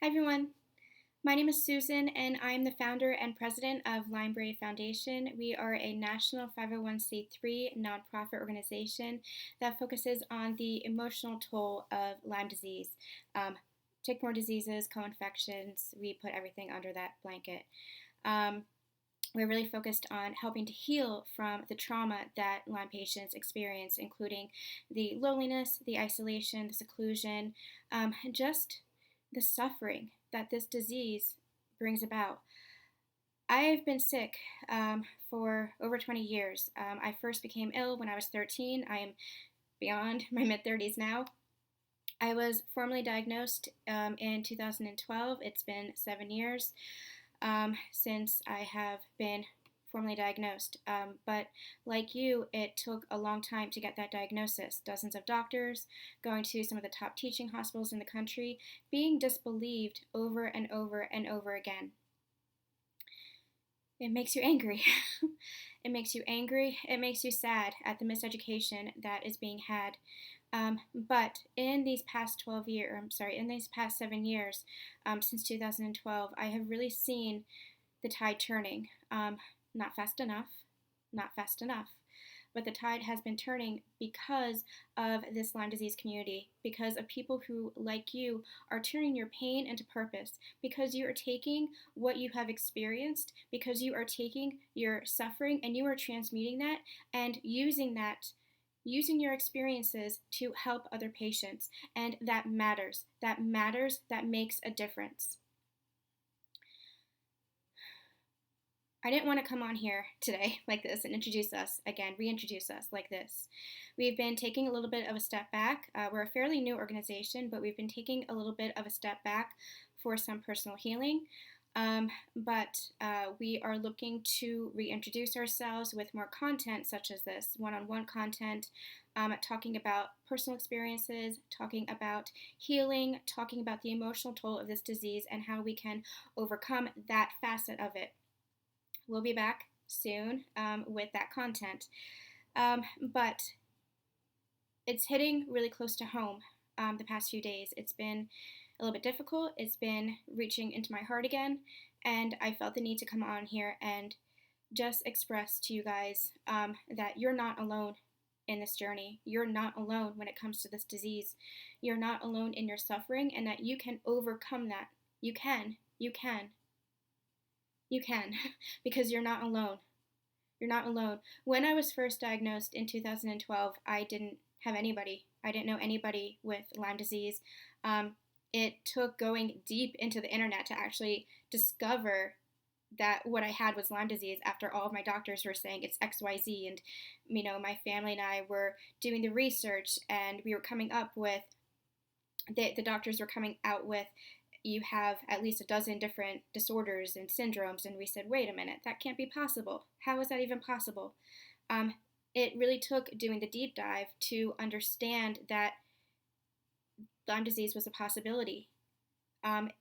Hi everyone, my name is Susan and I'm the founder and president of LymeBrave Foundation. We are a national 501c3 nonprofit organization that focuses on the emotional toll of Lyme disease. Tick-borne diseases, co-infections, we put everything under that blanket. We're really focused on helping to heal from the trauma that Lyme patients experience, including the loneliness, the isolation, the seclusion, and just the suffering that this disease brings about. I've been sick for over 20 years. I first became ill when I was 13. I am beyond my mid-30s now. I was formally diagnosed in 2012. It's been 7 years since I have been formally diagnosed. But like you, it took a long time to get that diagnosis. Dozens of doctors, going to some of the top teaching hospitals in the country, being disbelieved over and over and over again. It makes you angry. It makes you angry. It makes you sad at the miseducation that is being had. But in these past 7 years, since 2012, I have really seen the tide turning. Not fast enough, but the tide has been turning because of this Lyme disease community, because of people who, like you, are turning your pain into purpose, because you are taking what you have experienced, because you are taking your suffering and you are transmuting that and using your experiences to help other patients. And that matters. That makes a difference. I didn't want to come on here today like this and reintroduce us like this. We've been taking a little bit of a step back. We're a fairly new organization, but we've been taking a little bit of a step back for some personal healing. But we are looking to reintroduce ourselves with more content such as this, one-on-one content, talking about personal experiences, talking about healing, talking about the emotional toll of this disease and how we can overcome that facet of it. We'll be back soon with that content. But it's hitting really close to home the past few days. It's been a little bit difficult. It's been reaching into my heart again, and I felt the need to come on here and just express to you guys that you're not alone in this journey. You're not alone when it comes to this disease. You're not alone in your suffering, and that you can overcome that. You can, because you're not alone. You're not alone. When I was first diagnosed in 2012, I didn't have anybody. I didn't know anybody with Lyme disease. It took going deep into the internet to actually discover that what I had was Lyme disease after all of my doctors were saying it's XYZ. And, my family and I were doing the research, and we were coming up with, the doctors were coming out with, you have at least a dozen different disorders and syndromes. And we said, wait a minute, that can't be possible. How is that even possible? It really took doing the deep dive to understand that Lyme disease was a possibility.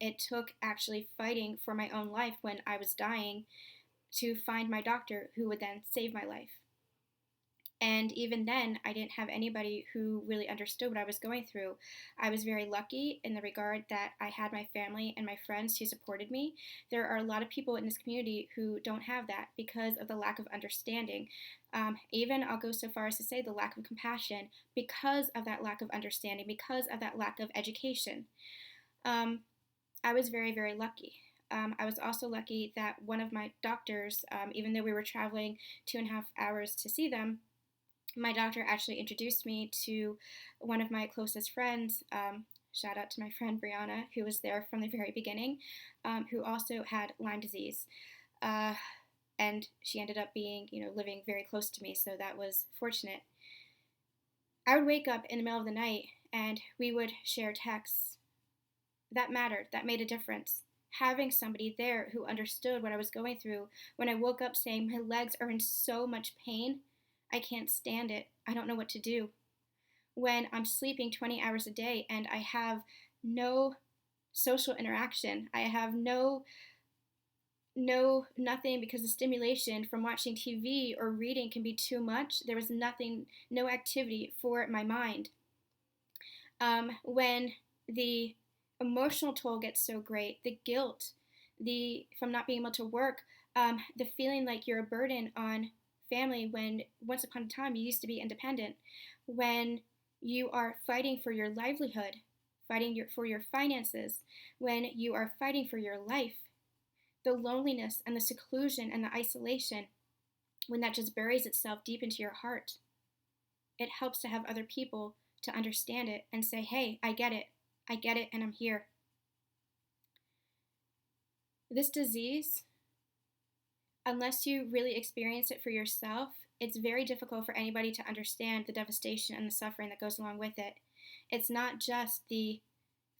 It took actually fighting for my own life when I was dying to find my doctor who would then save my life. And even then, I didn't have anybody who really understood what I was going through. I was very lucky in the regard that I had my family and my friends who supported me. There are a lot of people in this community who don't have that because of the lack of understanding. Even I'll go so far as to say the lack of compassion because of that lack of understanding, because of that lack of education. I was very, very lucky. I was also lucky that one of my doctors, even though we were traveling 2.5 hours to see them, my doctor actually introduced me to one of my closest friends. Shout out to my friend Brianna, who was there from the very beginning, who also had Lyme disease. And she ended up being, living very close to me, so that was fortunate. I would wake up in the middle of the night and we would share texts. That mattered. That made a difference. Having somebody there who understood what I was going through. When I woke up saying my legs are in so much pain, I can't stand it. I don't know what to do. When I'm sleeping 20 hours a day and I have no social interaction, I have nothing, because the stimulation from watching TV or reading can be too much. There was no activity for my mind. When the emotional toll gets so great. The guilt, the from not being able to work, the feeling like you're a burden on family when once upon a time you used to be independent, when you are fighting for your livelihood, for your finances, when you are fighting for your life, the loneliness and the seclusion and the isolation, when that just buries itself deep into your heart, it helps to have other people to understand it and say, hey, I get it, and I'm here. This disease, unless you really experience it for yourself, it's very difficult for anybody to understand the devastation and the suffering that goes along with it. It's not just the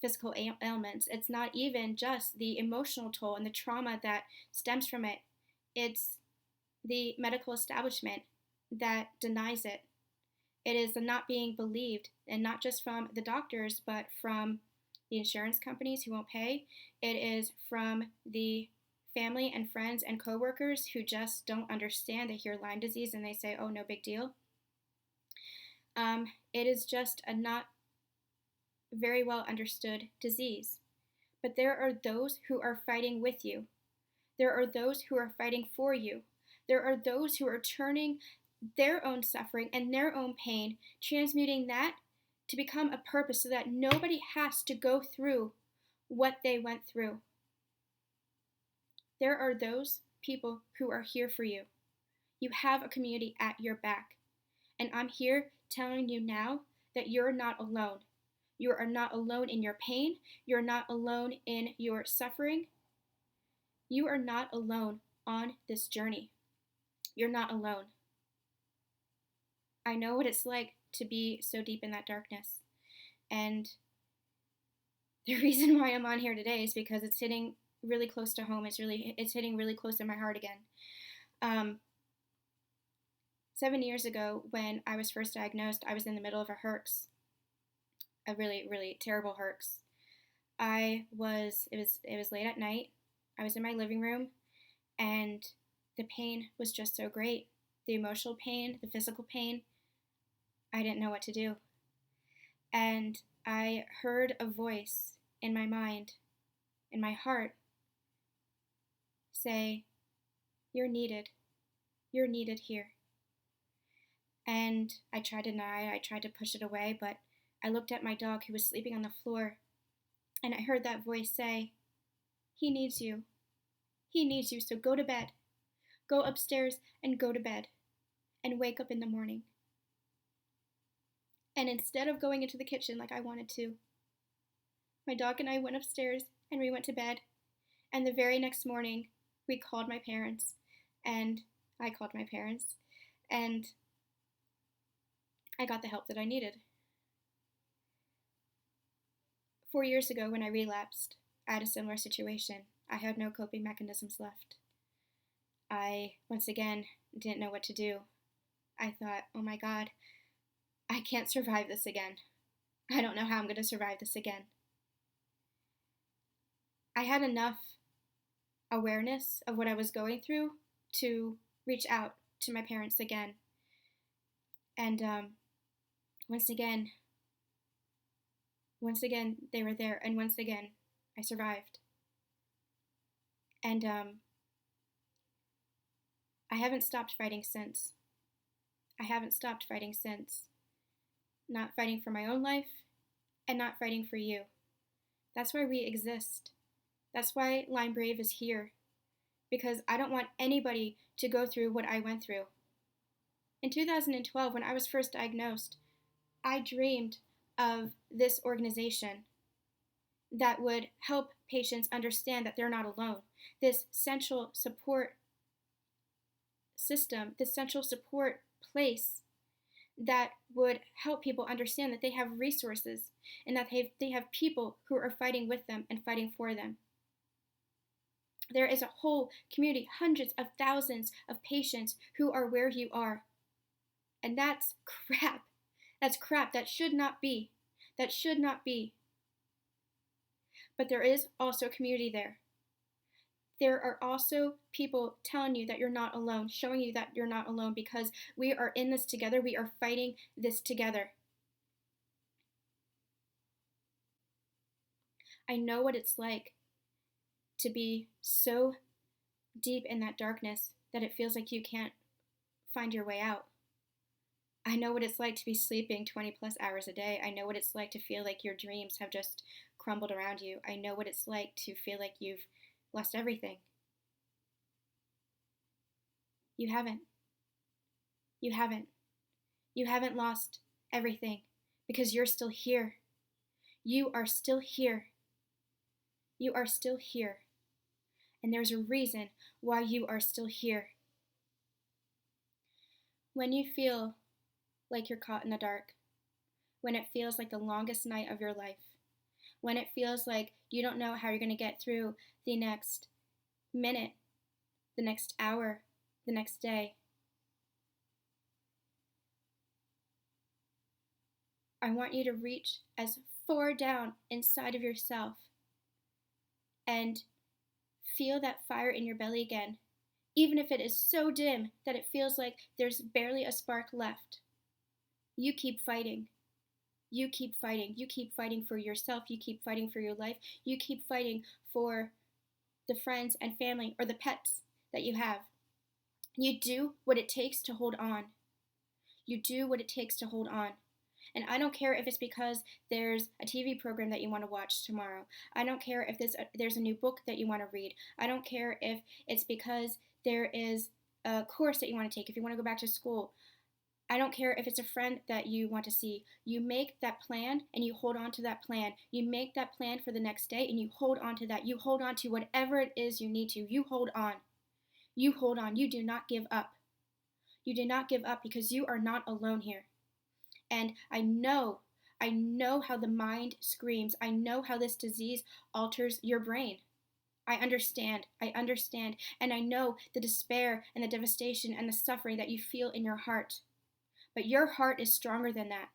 physical ailments. It's not even just the emotional toll and the trauma that stems from it. It's the medical establishment that denies it. It is the not being believed, and not just from the doctors, but from the insurance companies who won't pay. It is from the family and friends and coworkers who just don't understand. They hear Lyme disease and they say, oh, no big deal. It is just a not very well understood disease. But there are those who are fighting with you. There are those who are fighting for you. There are those who are turning their own suffering and their own pain, transmuting that to become a purpose so that nobody has to go through what they went through. There are those people who are here for you. You have a community at your back. And I'm here telling you now that you're not alone. You are not alone in your pain. You're not alone in your suffering. You are not alone on this journey. You're not alone. I know what it's like to be so deep in that darkness. And the reason why I'm on here today is because it's hitting really close to home. It's hitting really close to my heart again. 7 years ago, when I was first diagnosed, I was in the middle of a herx, a really, really terrible herx. It was late at night. I was in my living room, and the pain was just so great. The emotional pain, the physical pain. I didn't know what to do. And I heard a voice in my mind, in my heart, say, you're needed. You're needed here. And I tried to deny it. I tried to push it away, but I looked at my dog who was sleeping on the floor, and I heard that voice say, he needs you. He needs you, so go to bed. Go upstairs and go to bed, and wake up in the morning. And instead of going into the kitchen like I wanted to, my dog and I went upstairs and we went to bed. And the very next morning, we called my parents, and I called my parents, and I got the help that I needed. 4 years ago, when I relapsed, I had a similar situation. I had no coping mechanisms left. I, once again, didn't know what to do. I thought, oh my God, I can't survive this again. I don't know how I'm going to survive this again. I had enough awareness of what I was going through to reach out to my parents again. And once again, they were there, and once again, I survived. And I haven't stopped fighting since. Not fighting for my own life, and not fighting for you. That's why we exist. That's why LymeBrave is here. Because I don't want anybody to go through what I went through. In 2012, when I was first diagnosed, I dreamed of this organization that would help patients understand that they're not alone. This central support system, this central support place that would help people understand that they have resources and that they have people who are fighting with them and fighting for them. There is a whole community, hundreds of thousands of patients who are where you are. And that's crap. That's crap. That should not be. That should not be. But there is also a community there. There are also people telling you that you're not alone, showing you that you're not alone, because we are in this together. We are fighting this together. I know what it's like to be so deep in that darkness that it feels like you can't find your way out. I know what it's like to be sleeping 20 plus hours a day. I know what it's like to feel like your dreams have just crumbled around you. I know what it's like to feel like you've lost everything. You haven't. You haven't. You haven't lost everything because you're still here. You are still here. You are still here. And there's a reason why you are still here. When you feel like you're caught in the dark, when it feels like the longest night of your life, when it feels like you don't know how you're going to get through the next minute, the next hour, the next day, I want you to reach as far down inside of yourself and feel that fire in your belly again, even if it is so dim that it feels like there's barely a spark left. You keep fighting. You keep fighting. You keep fighting for yourself. You keep fighting for your life. You keep fighting for the friends and family or the pets that you have. You do what it takes to hold on. You do what it takes to hold on. And I don't care if it's because there's a TV program that you want to watch tomorrow. I don't care if there's a new book that you want to read. I don't care if it's because there is a course that you want to take, if you want to go back to school. I don't care if it's a friend that you want to see. You make that plan and you hold on to that plan. You make that plan for the next day and you hold on to that. You hold on to whatever it is you need to. You hold on. You hold on. You do not give up. You do not give up because you are not alone here. And I know how the mind screams. I know how this disease alters your brain. I understand. And I know the despair and the devastation and the suffering that you feel in your heart. But your heart is stronger than that.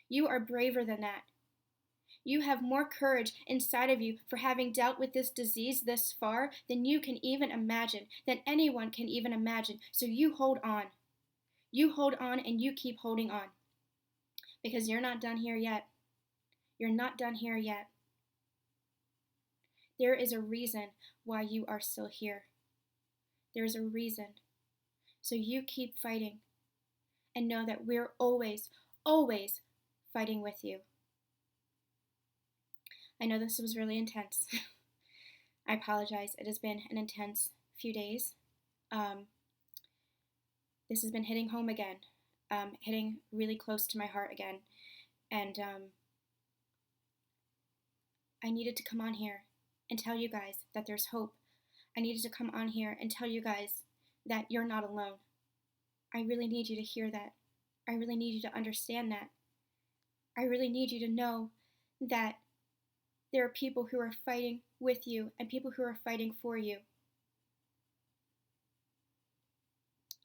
You are braver than that. You have more courage inside of you for having dealt with this disease this far than you can even imagine, than anyone can even imagine. So you hold on. You hold on and you keep holding on. Because you're not done here yet. You're not done here yet. There is a reason why you are still here. There is a reason. So you keep fighting and know that we're always, always fighting with you. I know this was really intense. I apologize. It has been an intense few days. This has been hitting home again, hitting really close to my heart again. And I needed to come on here and tell you guys that there's hope. I needed to come on here and tell you guys that you're not alone. I really need you to hear that. I really need you to understand that. I really need you to know that there are people who are fighting with you and people who are fighting for you.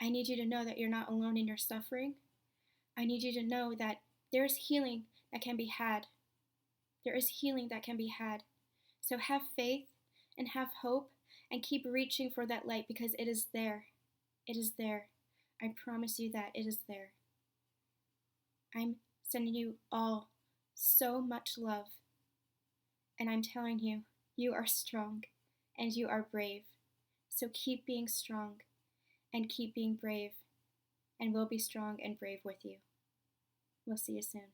I need you to know that you're not alone in your suffering. I need you to know that there's healing that can be had. There is healing that can be had. So have faith and have hope and keep reaching for that light because it is there. It is there. I promise you that it is there. I'm sending you all so much love. And I'm telling you, you are strong and you are brave. So keep being strong and keep being brave. And we'll be strong and brave with you. We'll see you soon.